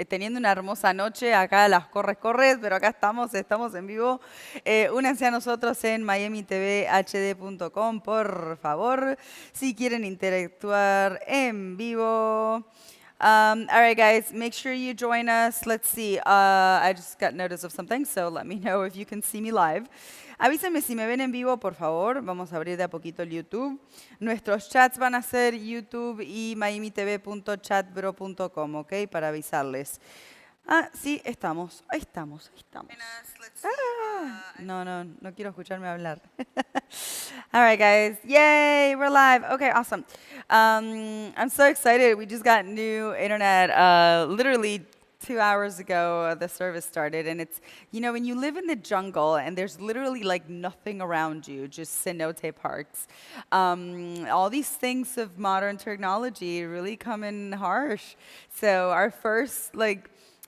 teniendo una hermosa noche acá las corres, pero acá estamos en vivo. Únanse a nosotros en miamitvhd.com, por favor, si quieren interactuar en vivo. All right, guys, make sure you join us. Let's see. I just got notice of something, so let me know if you can see me live. Avísenme si me ven en vivo, por favor. Vamos a abrir de a poquito el YouTube. Nuestros chats van a ser YouTube y miamitv.chatbro.com, ¿ok? Para avisarles. Ah, sí, estamos. Ahí estamos. No quiero escucharme hablar. All right, guys. Yay, we're live. Okay, awesome. I'm so excited. We just got new internet literally 2 hours ago. The service started, and it's, when you live in the jungle and there's literally like nothing around you, just cenote parks, all these things of modern technology really come in harsh. So our first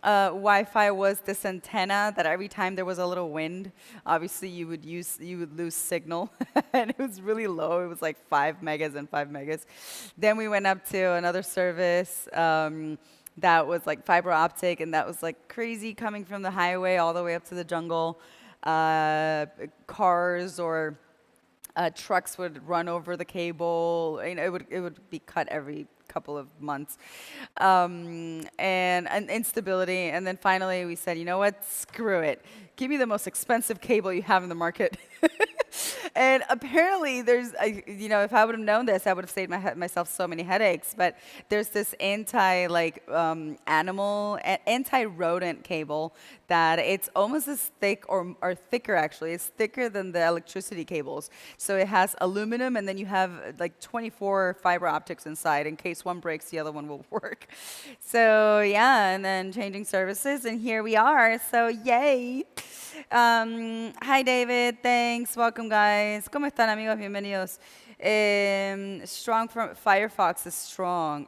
Wi-Fi was this antenna that every time there was a little wind, obviously you would lose signal, and it was really low. It was like 5 megas and 5 megas. Then we went up to another service that was like fiber optic, and that was like crazy coming from the highway all the way up to the jungle. Cars or trucks would run over the cable. It would be cut every couple of months, and instability. And then finally we said, you know what, screw it. Give me the most expensive cable you have in the market. And apparently there's, if I would have known this, I would have saved myself so many headaches. But there's this anti-rodent cable that it's almost as thick or thicker actually. It's thicker than the electricity cables. So it has aluminum, and then you have like 24 fiber optics inside. In case one breaks, the other one will work. So yeah, and then changing services, and here we are. So yay. Hi David, thanks, welcome guys. ¿Cómo están amigos? Bienvenidos. Strong from Firefox is strong.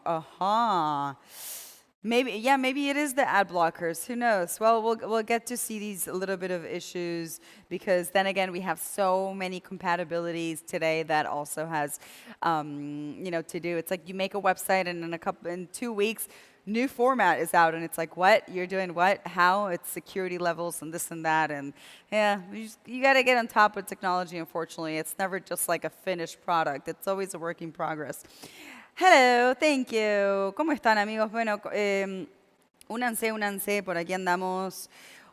Maybe it is the ad blockers. Who knows? Well, we'll get to see these a little bit of issues, because then again we have so many compatibilities today that also has to do. It's like you make a website, and in 2 weeks new format is out, and it's like, what? You're doing what? How? It's security levels and this and that, and yeah, you got to get on top of technology, unfortunately. It's never just like a finished product. It's always a work in progress. Hello, thank you. ¿Cómo están, amigos? Bueno, únanse, por aquí andamos.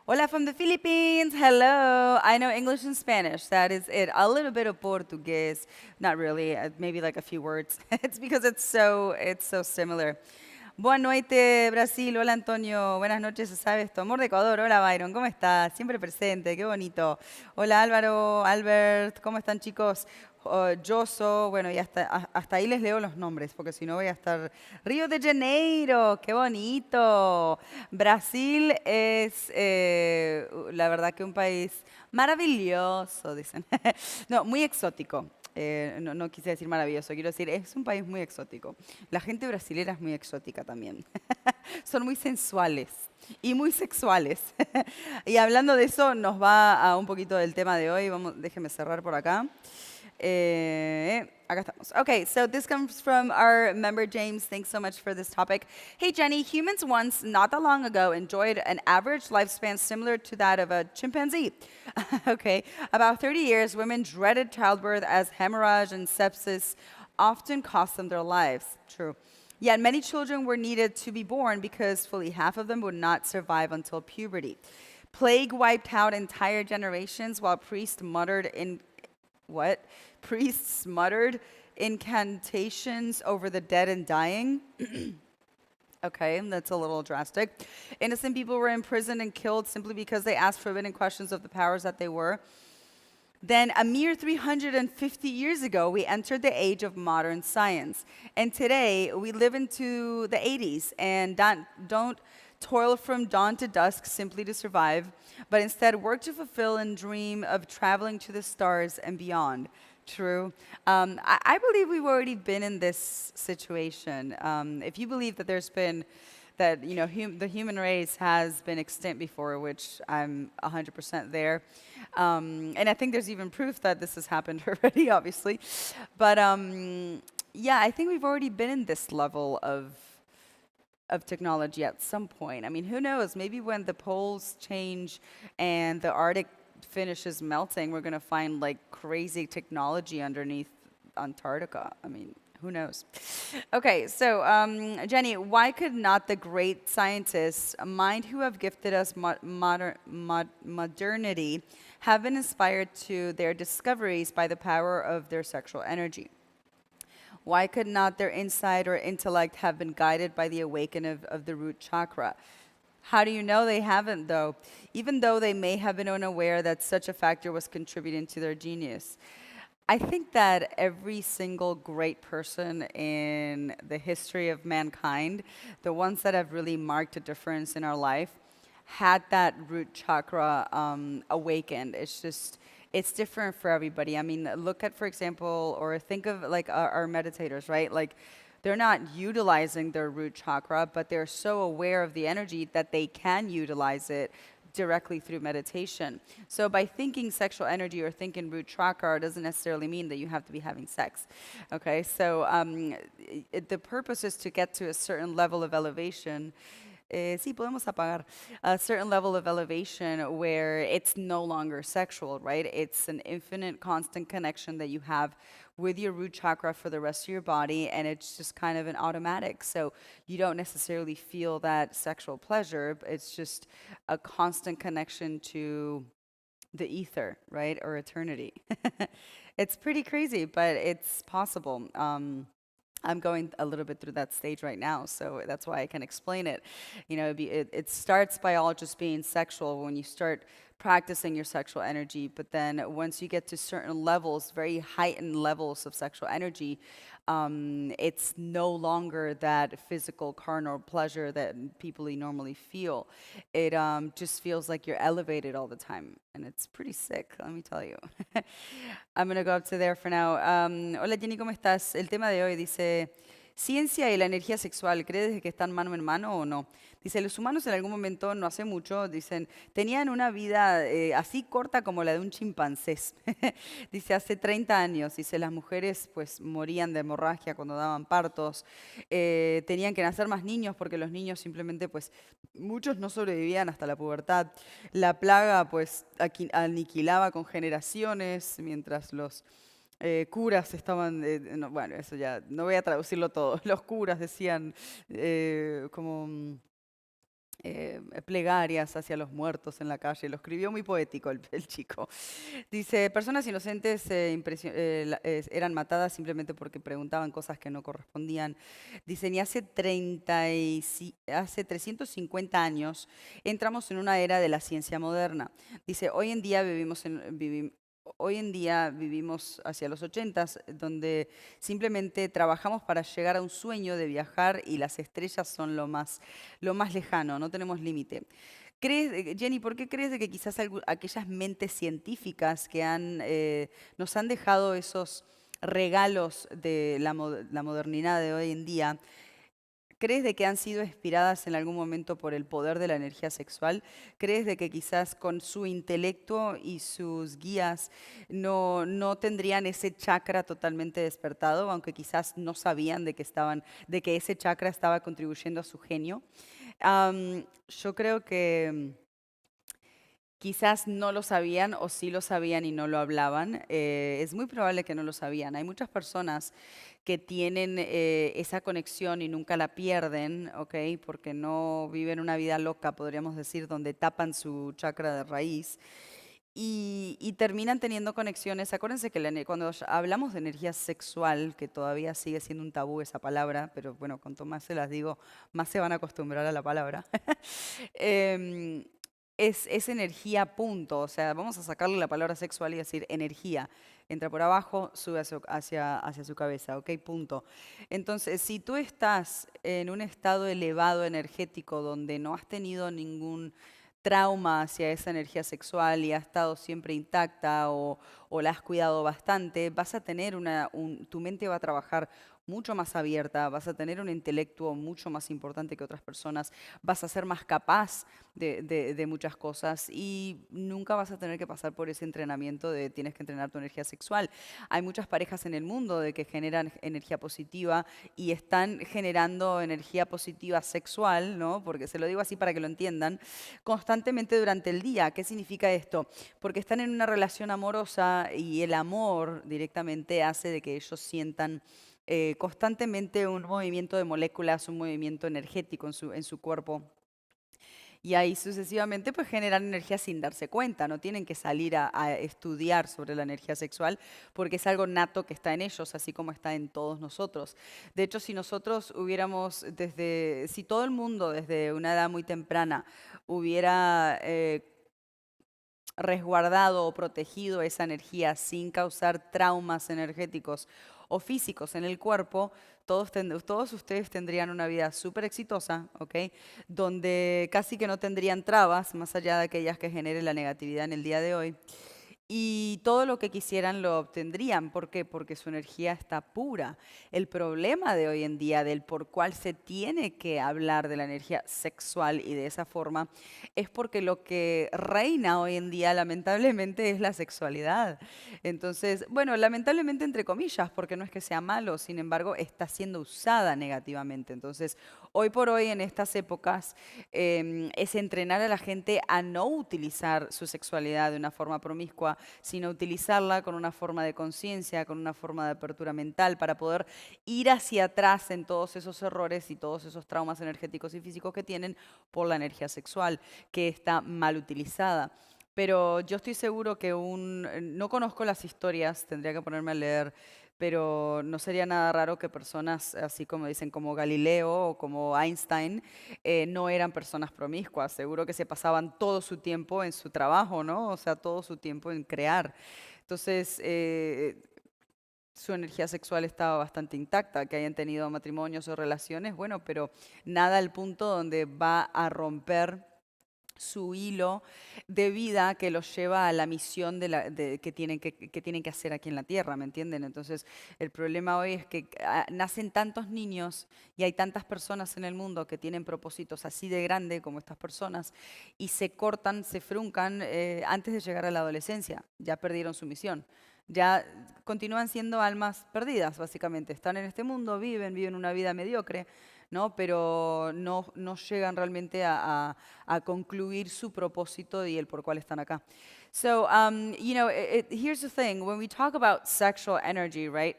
Hola from the Philippines. Hello. I know English and Spanish. That is it. A little bit of Portuguese. Not really. Maybe like a few words. It's because it's so similar. Boa noite, Brasil. Hola, Antonio. Buenas noches, ¿sabes? Tu amor de Ecuador. Hola, Byron. ¿Cómo estás? Siempre presente. Qué bonito. Hola, Álvaro, Albert. ¿Cómo están, chicos? Joso. Bueno, y hasta ahí les leo los nombres, porque si no voy a estar... Río de Janeiro. Qué bonito. Brasil es, la verdad, que un país maravilloso, dicen. No, muy exótico. No quise decir maravilloso, quiero decir, es un país muy exótico. La gente brasilera es muy exótica también. Son muy sensuales y muy sexuales. Y hablando de eso, nos va a un poquito del tema de hoy. Déjeme cerrar por acá. Acá estamos. Okay, so this comes from our member James. Thanks so much for this topic. Hey Jenny, humans once, not that long ago, enjoyed an average lifespan similar to that of a chimpanzee. Okay, about 30 years, women dreaded childbirth as hemorrhage and sepsis often cost them their lives. True. Yet many children were needed to be born because fully half of them would not survive until puberty. Plague wiped out entire generations while priests muttered incantations over the dead and dying. Okay, that's a little drastic. Innocent people were imprisoned and killed simply because they asked forbidden questions of the powers that they were. Then, a mere 350 years ago, we entered the age of modern science. And today, we live into the 80s and don't toil from dawn to dusk simply to survive, but instead work to fulfill and dream of traveling to the stars and beyond. True. I believe we've already been in this situation. If you believe that there's been, that the human race has been extinct before, which I'm 100% there, and I think there's even proof that this has happened already, obviously. But yeah, I think we've already been in this level of of technology at some point. I mean, who knows? Maybe when the poles change and the Arctic finishes melting, we're going to find like crazy technology underneath Antarctica. I mean, who knows? Okay, so Jenny, why could not the great scientists, mind who have gifted us modernity, have been inspired to their discoveries by the power of their sexual energy? Why could not their insight or intellect have been guided by the awakening of the root chakra? How do you know they haven't, though? Even though they may have been unaware that such a factor was contributing to their genius. I think that every single great person in the history of mankind, the ones that have really marked a difference in our life, had that root chakra awakened. It's just, it's different for everybody. I mean, look at, for example, or think of like our meditators, right? Like, they're not utilizing their root chakra, but they're so aware of the energy that they can utilize it directly through meditation. So by thinking sexual energy or thinking root chakra doesn't necessarily mean that you have to be having sex. Okay, so the purpose is to get to a certain level of elevation. Sí, podemos apagar a certain level of elevation where it's no longer sexual, right? It's an infinite, constant connection that you have with your root chakra for the rest of your body, and it's just kind of an automatic. So you don't necessarily feel that sexual pleasure. It's just a constant connection to the ether, right? Or eternity. It's pretty crazy, but it's possible. I'm going a little bit through that stage right now, so that's why I can explain it. You know, it starts by all just being sexual when you start practicing your sexual energy, but then once you get to certain levels, very heightened levels of sexual energy, it's no longer that physical carnal pleasure that people normally feel. It just feels like you're elevated all the time, and it's pretty sick, let me tell you. I'm going to go up to there for now. Hola Jenny, ¿cómo estás? El tema de hoy dice, ciencia y la energía sexual, ¿crees que están mano en mano o no? Dice, los humanos en algún momento, no hace mucho, dicen, tenían una vida así corta como la de un chimpancé. Dice, hace 30 años, dice, las mujeres pues morían de hemorragia cuando daban partos, tenían que nacer más niños porque los niños simplemente pues muchos no sobrevivían hasta la pubertad. La plaga pues aniquilaba con generaciones mientras los curas estaban, no, bueno, eso ya, no voy a traducirlo todo. Los curas decían como plegarias hacia los muertos en la calle. Lo escribió muy poético el chico. Dice, personas inocentes eran matadas simplemente porque preguntaban cosas que no correspondían. Dicen, y hace 350 años entramos en una era de la ciencia moderna. Dice, hoy en día vivimos hacia los 80s, donde simplemente trabajamos para llegar a un sueño de viajar y las estrellas son lo más lejano, no tenemos límite. Jenny, ¿por qué crees de que quizás aquellas mentes científicas que nos han dejado esos regalos de la modernidad de hoy en día, ¿crees de que han sido inspiradas en algún momento por el poder de la energía sexual? ¿Crees de que quizás con su intelecto y sus guías no tendrían ese chakra totalmente despertado, aunque quizás no sabían de que ese chakra estaba contribuyendo a su genio? Yo creo que quizás no lo sabían o sí lo sabían y no lo hablaban. Es muy probable que no lo sabían. Hay muchas personas que tienen esa conexión y nunca la pierden, ¿ok? Porque no viven una vida loca, podríamos decir, donde tapan su chakra de raíz y terminan teniendo conexiones. Acuérdense que cuando hablamos de energía sexual, que todavía sigue siendo un tabú esa palabra, pero bueno, cuanto más se las digo, más se van a acostumbrar a la palabra. Es energía, punto. O sea, vamos a sacarle la palabra sexual y decir energía. Entra por abajo, sube hacia su cabeza, ¿ok? Punto. Entonces, si tú estás en un estado elevado energético donde no has tenido ningún trauma hacia esa energía sexual y ha estado siempre intacta o la has cuidado bastante, vas a tener tu mente va a trabajar mucho más abierta, vas a tener un intelecto mucho más importante que otras personas, vas a ser más capaz de muchas cosas y nunca vas a tener que pasar por ese entrenamiento de tienes que entrenar tu energía sexual. Hay muchas parejas en el mundo de que generan energía positiva y están generando energía positiva sexual, ¿no? Porque se lo digo así para que lo entiendan, constantemente durante el día. ¿Qué significa esto? Porque están en una relación amorosa y el amor directamente hace de que ellos sientan constantemente un movimiento de moléculas, un movimiento energético en su cuerpo. Y ahí sucesivamente pues generan energía sin darse cuenta, no tienen que salir a estudiar sobre la energía sexual porque es algo nato que está en ellos, así como está en todos nosotros. De hecho, si nosotros hubiéramos si todo el mundo desde una edad muy temprana hubiera resguardado o protegido esa energía sin causar traumas energéticos o físicos en el cuerpo, todos ustedes tendrían una vida súper exitosa, ¿ok? Donde casi que no tendrían trabas, más allá de aquellas que genere la negatividad en el día de hoy. Y todo lo que quisieran lo obtendrían. ¿Por qué? Porque su energía está pura. El problema de hoy en día, del por cual se tiene que hablar de la energía sexual y de esa forma, es porque lo que reina hoy en día, lamentablemente, es la sexualidad. Entonces, bueno, lamentablemente entre comillas, porque no es que sea malo, sin embargo, está siendo usada negativamente. Entonces, hoy por hoy, en estas épocas, es entrenar a la gente a no utilizar su sexualidad de una forma promiscua, sino utilizarla con una forma de conciencia, con una forma de apertura mental, para poder ir hacia atrás en todos esos errores y todos esos traumas energéticos y físicos que tienen por la energía sexual, que está mal utilizada. Pero yo estoy seguro que no conozco las historias, tendría que ponerme a leer, pero no sería nada raro que personas, así como dicen, como Galileo o como Einstein, no eran personas promiscuas. Seguro que se pasaban todo su tiempo en su trabajo, ¿no? O sea, todo su tiempo en crear. Entonces, su energía sexual estaba bastante intacta, que hayan tenido matrimonios o relaciones, bueno, pero nada al punto donde va a romper su hilo de vida que los lleva a la misión que tienen que hacer aquí en la tierra, ¿me entienden? Entonces, el problema hoy es que nacen tantos niños y hay tantas personas en el mundo que tienen propósitos así de grande como estas personas y se cortan, se fruncan antes de llegar a la adolescencia, ya perdieron su misión. Ya continúan siendo almas perdidas, básicamente. Están en este mundo, viven una vida mediocre, ¿no? Pero no llegan realmente a concluir su propósito y el por cuál están acá. So, here's the thing. When we talk about sexual energy, right?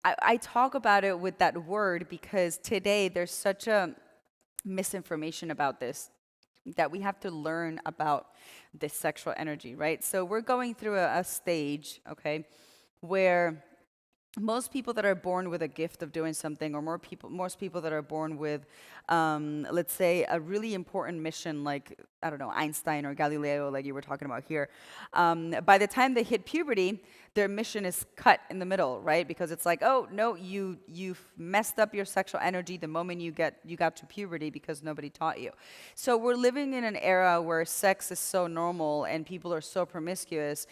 I talk about it with that word because today there's such a misinformation about this that we have to learn about this sexual energy, right? So we're going through a stage, okay, where most people that are born with a gift of doing something, or most people that are born with, let's say, a really important mission, like, I don't know, Einstein or Galileo, like you were talking about here, by the time they hit puberty, their mission is cut in the middle, right? Because it's like, oh no, you've messed up your sexual energy the moment you got to puberty because nobody taught you. So we're living in an era where sex is so normal and people are so promiscuous.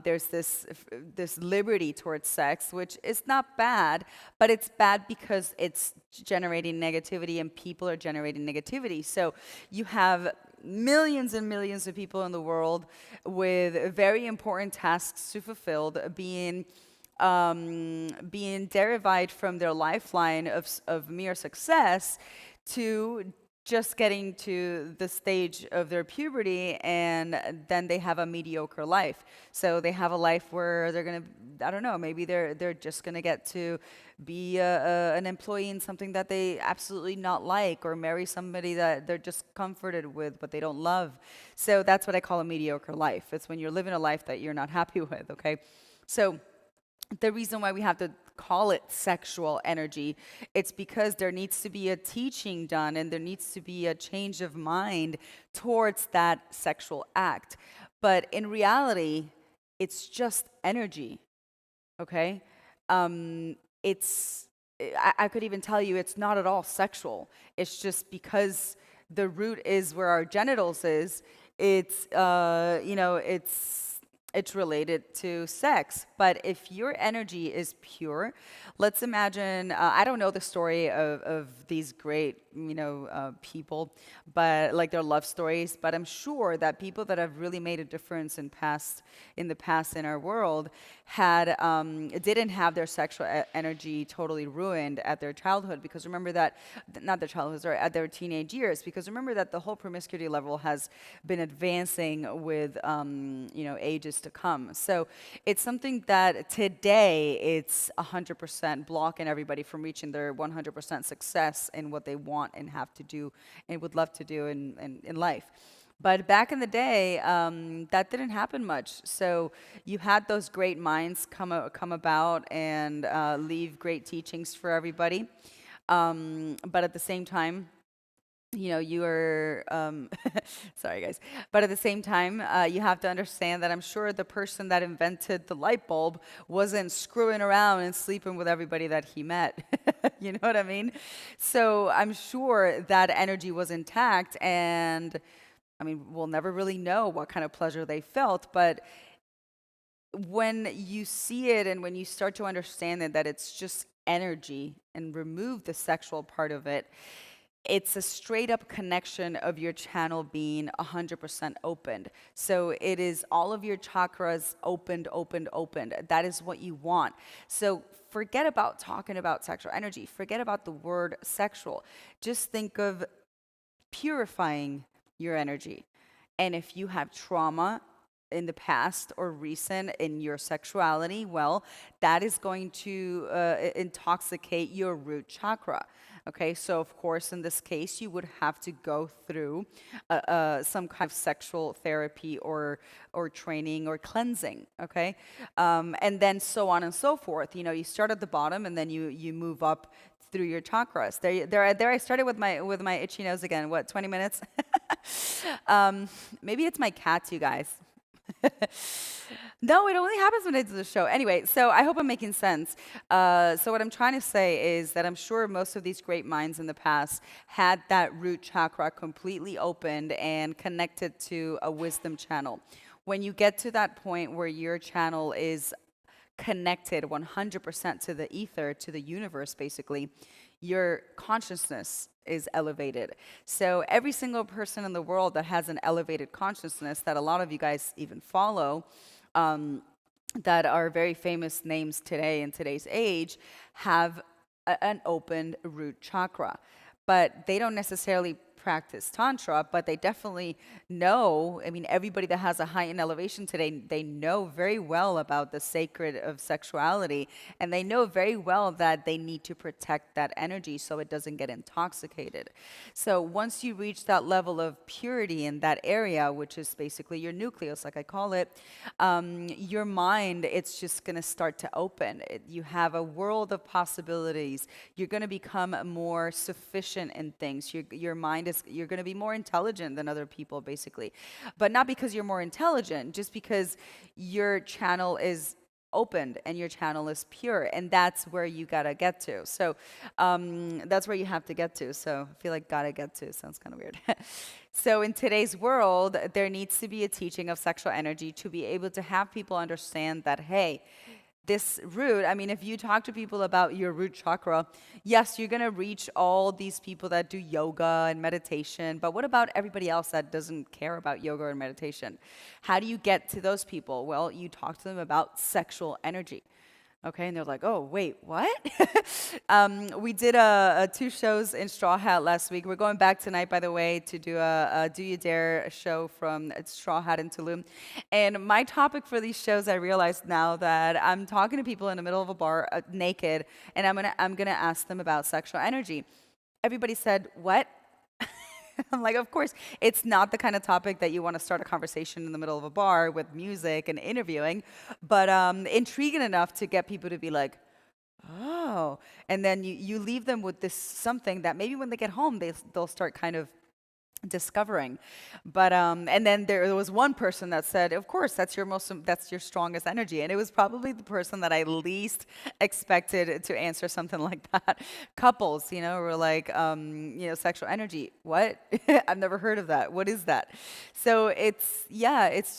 There's this liberty towards sex, which is not bad, but it's bad because it's generating negativity and people are generating negativity. So you have millions and millions of people in the world with very important tasks to fulfill, being derived from their lifeline of mere success to just getting to the stage of their puberty and then they have a mediocre life. So they have a life where they're gonna, I don't know, maybe they're just gonna get to be an employee in something that they absolutely not like, or marry somebody that they're just comforted with but they don't love. So that's what I call a mediocre life. It's when you're living a life that you're not happy with, okay? So the reason why we have to call it sexual energy, it's because there needs to be a teaching done and there needs to be a change of mind towards that sexual act. But in reality, it's just energy, okay? I could even tell you it's not at all sexual. It's just because the root is where our genitals is, it's it's related to sex. But if your energy is pure, let's imagine, I don't know the story of these great, people, but like their love stories, but I'm sure that people that have really made a difference in the past in our world didn't have their sexual energy totally ruined at their childhood, because remember that, not their childhood, sorry, at their teenage years, because remember that the whole promiscuity level has been advancing with, ages to come. So it's something that today it's 100% blocking everybody from reaching their 100% success in what they want and have to do and would love to do in life. But back in the day, that didn't happen much. So you had those great minds come about and leave great teachings for everybody. But at the same time, you are, sorry guys, but at the same time, you have to understand that I'm sure the person that invented the light bulb wasn't screwing around and sleeping with everybody that he met. You know what I mean? So I'm sure that energy was intact, and I mean, we'll never really know what kind of pleasure they felt, but when you see it and when you start to understand that it's just energy and remove the sexual part of it, it's a straight up connection of your channel being 100% opened. So it is all of your chakras opened, opened, opened. That is what you want. So forget about talking about sexual energy. Forget about the word sexual. Just think of purifying your energy. And if you have trauma in the past or recent in your sexuality, well, that is going to intoxicate your root chakra. Okay, so of course, in this case, you would have to go through some kind of sexual therapy or training or cleansing. Okay, and then so on and so forth. You start at the bottom and then you move up through your chakras. There. I started with my itchy nose again. What, 20 minutes? Maybe it's my cats, you guys. No, it only happens when I do the show. Anyway, so I hope I'm making sense. So what I'm trying to say is that I'm sure most of these great minds in the past had that root chakra completely opened and connected to a wisdom channel. When you get to that point where your channel is connected 100% to the ether, to the universe, basically, your consciousness is elevated. So every single person in the world that has an elevated consciousness that a lot of you guys even follow, that are very famous names today in today's age, have an opened root chakra. But they don't necessarily practice Tantra, but they definitely know. I mean, everybody that has a heightened elevation today, they know very well about the sacred of sexuality, and they know very well that they need to protect that energy so it doesn't get intoxicated. So once you reach that level of purity in that area, which is basically your nucleus, like I call it, your mind, it's just going to start to open. You have a world of possibilities. You're going to become more sufficient in things. Your mind is, you're going to be more intelligent than other people, basically. But not because you're more intelligent, just because your channel is opened and your channel is pure, and that's where you gotta get to. So that's where you have to get to. So I feel like gotta get to sounds kind of weird. So in today's world, there needs to be a teaching of sexual energy to be able to have people understand that, hey, this root, I mean, if you talk to people about your root chakra, yes, you're going to reach all these people that do yoga and meditation, but what about everybody else that doesn't care about yoga or meditation? How do you get to those people? Well, you talk to them about sexual energy. Okay, and they're like, oh, wait, what? We did 2 shows in Straw Hat last week. We're going back tonight, by the way, to do a Do You Dare show from Straw Hat in Tulum. And my topic for these shows, I realized now that I'm talking to people in the middle of a bar naked, and I'm gonna ask them about sexual energy. Everybody said, what? I'm like, of course, it's not the kind of topic that you want to start a conversation in the middle of a bar with music and interviewing, but intriguing enough to get people to be like, oh. And then you leave them with this something that maybe when they get home, they'll start kind of discovering. But and then there was one person that said, of course, that's your strongest energy, and it was probably the person that I least expected to answer something like that. Couples, were like, sexual energy, what? I've never heard of that. What is that? So it's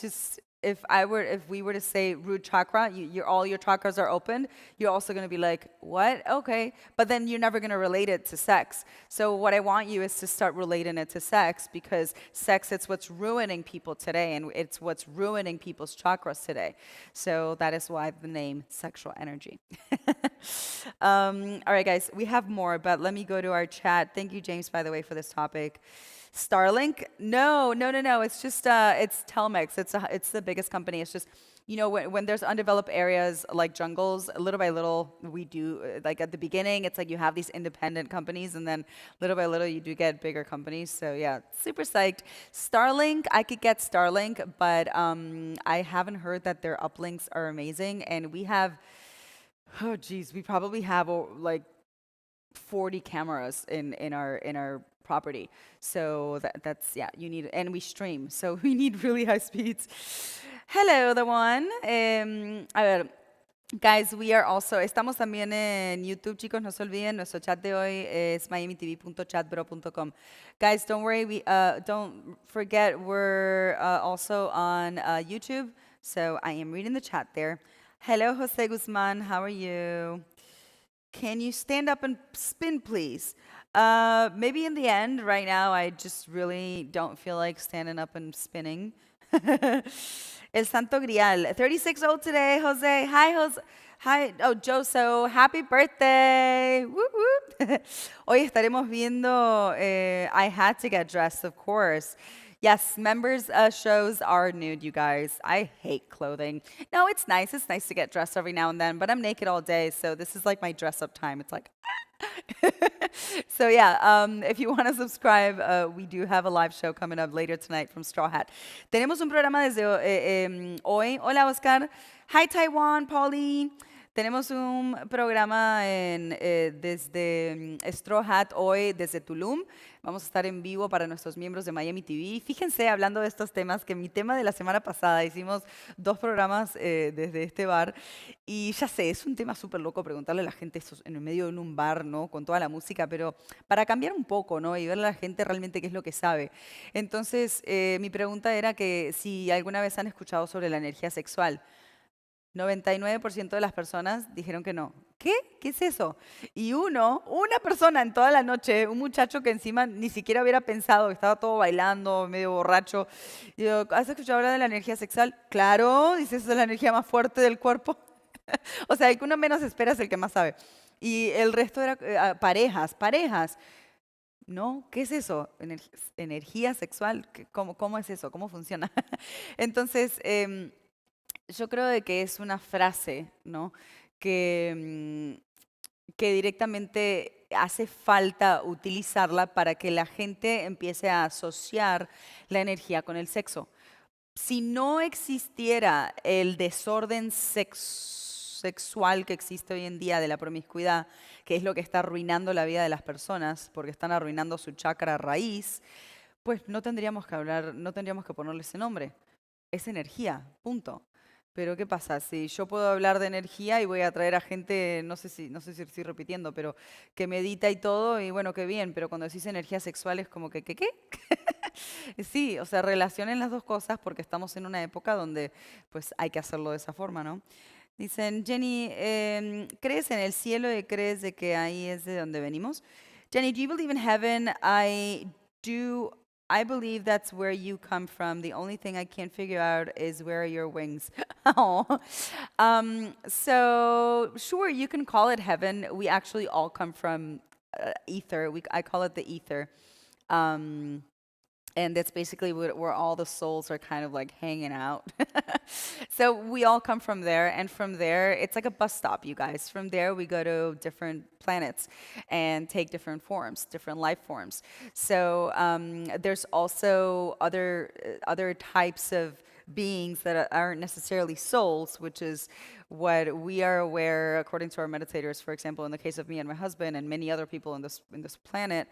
just if we were to say root chakra, all your chakras are open, you're also going to be like, what? Okay. But then you're never going to relate it to sex. So what I want you is to start relating it to sex, because sex, it's what's ruining people today, and it's what's ruining people's chakras today. So that is why the name sexual energy. All right, guys, we have more, but let me go to our chat. Thank you, James, by the way, for this topic. Starlink? No, no, no, no. It's just it's Telmex. It's the biggest company. It's just, when there's undeveloped areas like jungles, little by little we do like at the beginning, it's like you have these independent companies, and then little by little you do get bigger companies. So yeah, super psyched. Starlink, I could get Starlink, but I haven't heard that their uplinks are amazing, and we have, oh geez, we probably have like 40 cameras in our property. So that's, yeah, you need, and we stream, so we need really high speeds. Hello, the one. A ver, guys, we are also, estamos también en YouTube, chicos, no se olviden, nuestro chat de hoy es miamitv.chatbro.com. Guys, don't worry, don't forget, we're also on YouTube, so I am reading the chat there. Hello, Jose Guzman, how are you? Can you stand up and spin, please? Maybe in the end. Right now, I just really don't feel like standing up and spinning. El Santo Grial. 36 old today, Jose. Hi, Jose. Hi. Oh, Joso. Happy birthday. Whoop, whoop. Hoy estaremos viendo I Had to Get Dressed, of course. Yes, members shows are nude, you guys. I hate clothing. No, it's nice. It's nice to get dressed every now and then, but I'm naked all day, so this is like my dress-up time. It's like, so yeah, if you want to subscribe, we do have a live show coming up later tonight from Straw Hat. Tenemos un programa desde hoy. Hola, Oscar. Hi, Taiwan, Pauline. Tenemos un programa desde Straw Hat hoy, desde Tulum. Vamos a estar en vivo para nuestros miembros de Miami TV. Fíjense, hablando de estos temas, que mi tema de la semana pasada, hicimos 2 programas desde este bar. Y ya sé, es un tema súper loco preguntarle a la gente esto en el medio de un bar, ¿no? Con toda la música, pero para cambiar un poco, ¿no? Y ver a la gente realmente qué es lo que sabe. Entonces, mi pregunta era que si alguna vez han escuchado sobre la energía sexual. 99% de las personas dijeron que no. ¿Qué? ¿Qué es eso? Y una persona en toda la noche, un muchacho que encima ni siquiera hubiera pensado, que estaba todo bailando, medio borracho. Digo, ¿has escuchado hablar de la energía sexual? Claro, dice, esa es la energía más fuerte del cuerpo. O sea, el que uno menos espera es el que más sabe. Y el resto era parejas. ¿No? ¿Qué es eso? Energía sexual. ¿Cómo es eso? ¿Cómo funciona? Entonces, yo creo de que es una frase, ¿no? Que directamente hace falta utilizarla para que la gente empiece a asociar la energía con el sexo. Si no existiera el desorden sexual que existe hoy en día de la promiscuidad, que es lo que está arruinando la vida de las personas, porque están arruinando su chakra raíz, pues no tendríamos que hablar, no tendríamos que ponerle ese nombre. Es energía, punto. Pero ¿qué pasa? Si yo puedo hablar de energía y voy a traer a gente, no sé si estoy repitiendo, pero que medita y todo, y bueno, qué bien, pero cuando decís energía sexual es como que, ¿qué? Sí, o sea, relacionen las dos cosas, porque estamos en una época donde pues hay que hacerlo de esa forma, ¿no? Dicen, Jenny, ¿crees en el cielo y crees de que ahí es de donde venimos? Jenny, do you believe in heaven? I do. I believe that's where you come from. The only thing I can't figure out is where are your wings? Oh. So sure, you can call it heaven. We actually all come from ether. I call it the ether. And that's basically where all the souls are kind of like hanging out. So we all come from there, and from there, it's like a bus stop, you guys. From there, we go to different planets and take different forms, different life forms. So there's also other types of beings that aren't necessarily souls, which is what we are aware, according to our meditators, for example, in the case of me and my husband and many other people in this planet,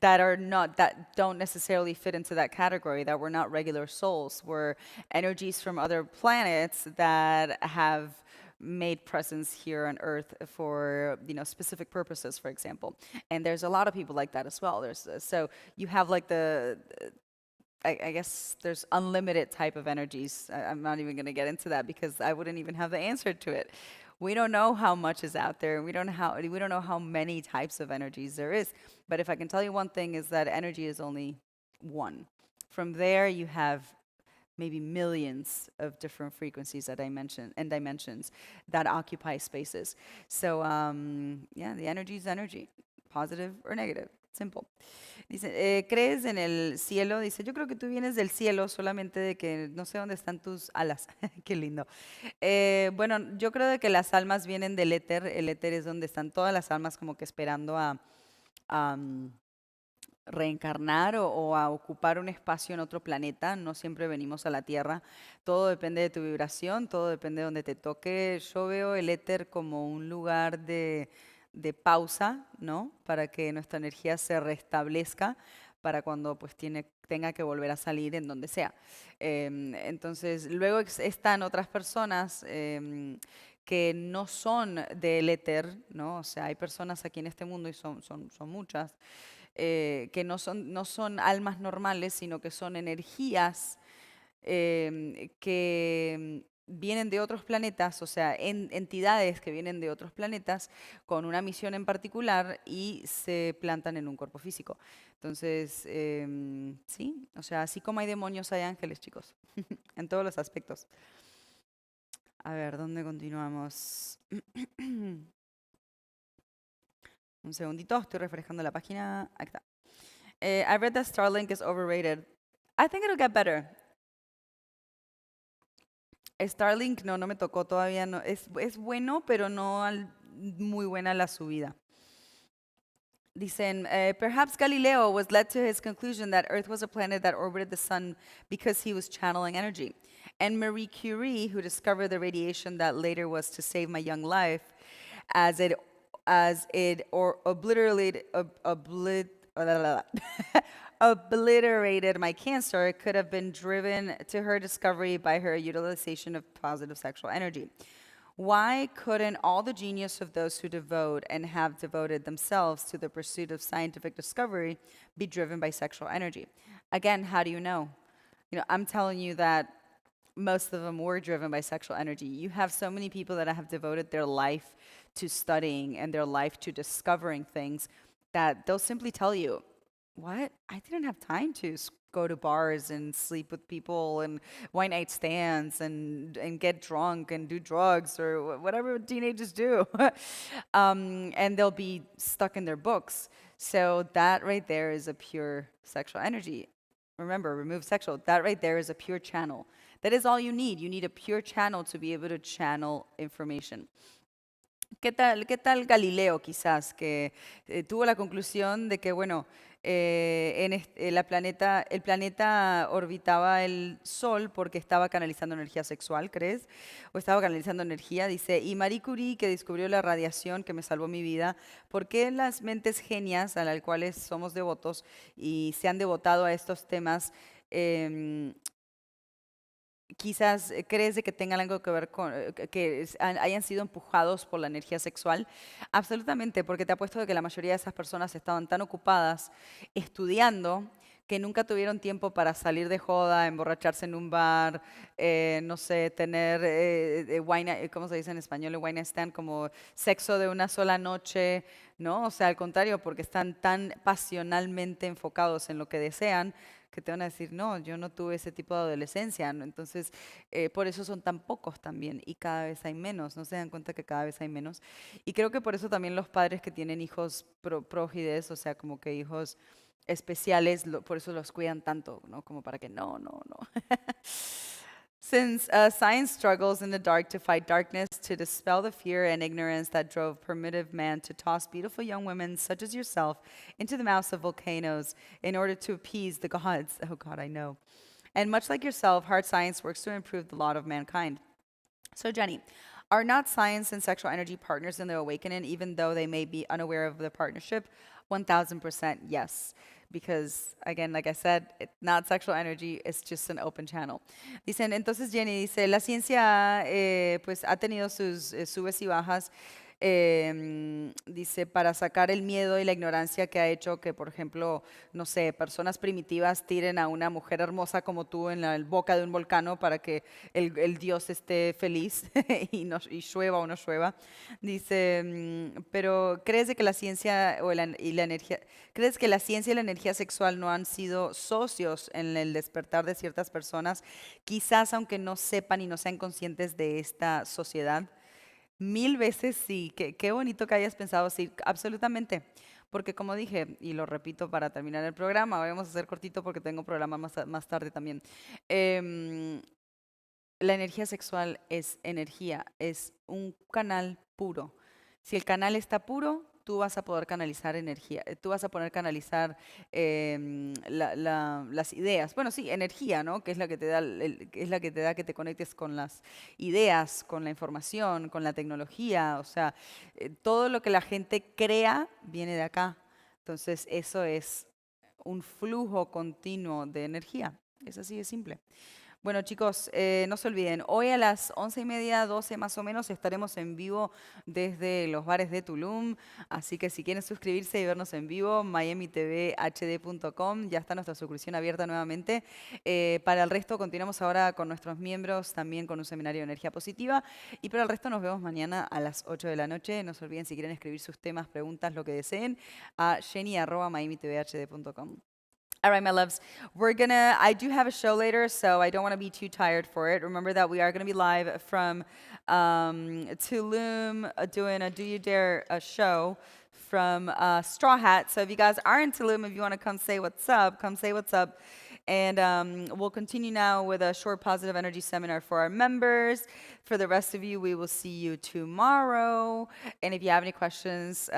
that don't necessarily fit into that category, that we're not regular souls. We're energies from other planets that have made presence here on Earth for specific purposes, for example. And there's a lot of people like that as well. So you have like I guess there's unlimited type of energies. I'm not even going to get into that because I wouldn't even have the answer to it. We don't know how much is out there. We don't know how many types of energies there is. But if I can tell you one thing is that energy is only one. From there you have maybe millions of different frequencies that I mentioned and dimensions that occupy spaces. So yeah, the energy is energy, positive or negative. Simple. Dice, ¿crees en el cielo? Dice, yo creo que tú vienes del cielo solamente de que no sé dónde están tus alas. Qué lindo. Bueno, yo creo de que las almas vienen del éter. El éter es donde están todas las almas como que esperando a, reencarnar o a ocupar un espacio en otro planeta. No siempre venimos a la Tierra. Todo depende de tu vibración, todo depende de donde te toque. Yo veo el éter como un lugar de pausa, ¿no? Para que nuestra energía se restablezca para cuando pues tenga que volver a salir en donde sea. Entonces, luego están otras personas que no son del éter, ¿no? O sea, hay personas aquí en este mundo y son muchas, que no son almas normales, sino que son energías que vienen de otros planetas, o sea, entidades que vienen de otros planetas con una misión en particular y se plantan en un cuerpo físico. Entonces, sí, o sea, así como hay demonios, hay ángeles, chicos, en todos los aspectos. A ver, ¿dónde continuamos? Un segundito, estoy refrescando la página. Aquí está. I read that Starlink is overrated. I think it'll get better. Starlink no me tocó todavía. No, es bueno, pero no muy buena la subida. Dicen, perhaps Galileo was led to his conclusion that Earth was a planet that orbited the sun because he was channeling energy. And Marie Curie, who discovered the radiation that later was to save my young life, as it obliterated my cancer, could have been driven to her discovery by her utilization of positive sexual energy. Why couldn't all the genius of those who devote and have devoted themselves to the pursuit of scientific discovery be driven by sexual energy? Again, how do you know? You know, I'm telling you that most of them were driven by sexual energy. You have so many people that have devoted their life to studying and their life to discovering things that they'll simply tell you, what? I didn't have time to go to bars and sleep with people and one night stands and get drunk and do drugs or whatever teenagers do. And they'll be stuck in their books. So that right there is a pure sexual energy. Remember, remove sexual. That right there is a pure channel. That is all you need. You need a pure channel to be able to channel information. ¿Qué tal Galileo quizás, que tuvo la conclusión de que, bueno, el planeta orbitaba el Sol porque estaba canalizando energía sexual, ¿crees? O estaba canalizando energía, dice, y Marie Curie, que descubrió la radiación que me salvó mi vida, ¿por qué las mentes genias a las cuales somos devotos y se han devotado a estos temas, quizás crees de que tengan algo que ver con que hayan sido empujados por la energía sexual? Absolutamente, porque te apuesto de que la mayoría de esas personas estaban tan ocupadas estudiando que nunca tuvieron tiempo para salir de joda, emborracharse en un bar, no sé, tener wine, ¿cómo se dice en español? El wine stand, como sexo de una sola noche, ¿no? O sea, al contrario, porque están tan pasionalmente enfocados en lo que desean que te van a decir, no, yo no tuve ese tipo de adolescencia, ¿no? Entonces, por eso son tan pocos también y cada vez hay menos, no se dan cuenta que cada vez hay menos. Y creo que por eso también los padres que tienen hijos prógides, o sea, como que hijos especiales, por eso los cuidan tanto, ¿no? Como para que no. Since science struggles in the dark to fight darkness, to dispel the fear and ignorance that drove primitive man to toss beautiful young women such as yourself into the mouths of volcanoes in order to appease the gods. Oh God, I know. And much like yourself, hard science works to improve the lot of mankind. So Jenny, are not science and sexual energy partners in the awakening, even though they may be unaware of the partnership? 1000% yes. Because, again, like I said, it's not sexual energy, it's just an open channel. Dicen, entonces Jenny dice, la ciencia pues ha tenido sus subes y bajas. Dice, para sacar el miedo y la ignorancia que ha hecho que, por ejemplo, no sé, personas primitivas tiren a una mujer hermosa como tú en la boca de un volcán para que el dios esté feliz y llueva o no llueva. Dice, pero ¿crees de que la ciencia y la energía, crees que la ciencia y la energía sexual no han sido socios en el despertar de ciertas personas, quizás aunque no sepan y no sean conscientes de esta sociedad? Mil veces sí. Qué bonito que hayas pensado sí, absolutamente. Porque como dije, y lo repito para terminar el programa, vamos a hacer cortito porque tengo programa más tarde también. em, la energía sexual es energía, es un canal puro. Si el canal está puro, tú vas a poder canalizar energía, tú vas a poder canalizar las ideas. Bueno, sí, energía, ¿no? Que es la que te da, que es la que te da que te conectes con las ideas, con la información, con la tecnología. O sea, todo lo que la gente crea viene de acá. Entonces, eso es un flujo continuo de energía. Es así de simple. Bueno, chicos, no se olviden, hoy a las 11:30, 12 más o menos, estaremos en vivo desde los bares de Tulum. Así que si quieren suscribirse y vernos en vivo, miamitvhd.com, ya está nuestra suscripción abierta nuevamente. Para el resto, continuamos ahora con nuestros miembros, también con un seminario de energía positiva. Y para el resto, nos vemos mañana a las 8 de la noche. No se olviden, si quieren escribir sus temas, preguntas, lo que deseen, a jenny@miamitvhd.com. All right, my loves. I do have a show later, so I don't want to be too tired for it. Remember that we are going to be live from Tulum doing a Do You Dare show from Straw Hat. So if you guys are in Tulum, if you want to come say what's up, come say what's up. And we'll continue now with a short positive energy seminar for our members. For the rest of you, we will see you tomorrow. And if you have any questions,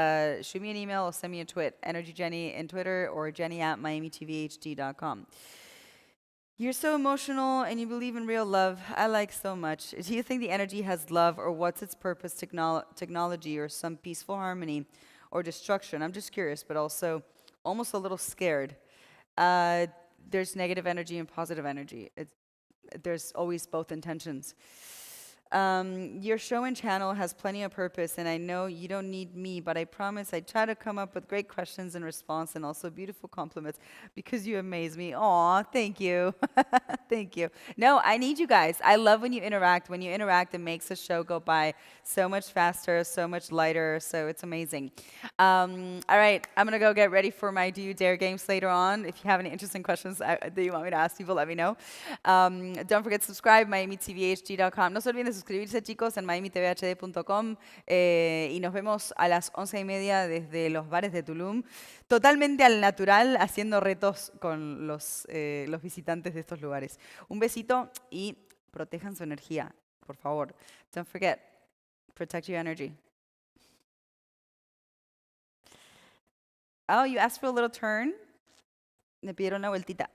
shoot me an email or send me a tweet, Energy Jenny in Twitter or jenny@miamitvhd.com. You're so emotional and you believe in real love. I like so much. Do you think the energy has love, or what's its purpose, technology, or some peaceful harmony or destruction? I'm just curious, but also almost a little scared. Uh, there's negative energy and positive energy. There's always both intentions. Your show and channel has plenty of purpose, and I know you don't need me, but I promise I try to come up with great questions and response and also beautiful compliments because you amaze me. Aw, thank you. Thank you. No, I need you guys. I love when you interact. When you interact, it makes the show go by so much faster, so much lighter, so it's amazing. All right, I'm going to go get ready for my Do You Dare games later on. If you have any interesting questions that you want me to ask people, let me know. Don't forget to subscribe, miamitvhd.com. No se olviden de suscribirse, chicos, en miamitvhd.com. Y nos vemos a las 11:30 desde los bares de Tulum. Totalmente al natural, haciendo retos con los visitantes de estos lugares. Un besito y protejan su energía, por favor. Don't forget, protect your energy. Oh, you asked for a little turn. Me pidieron una vueltita.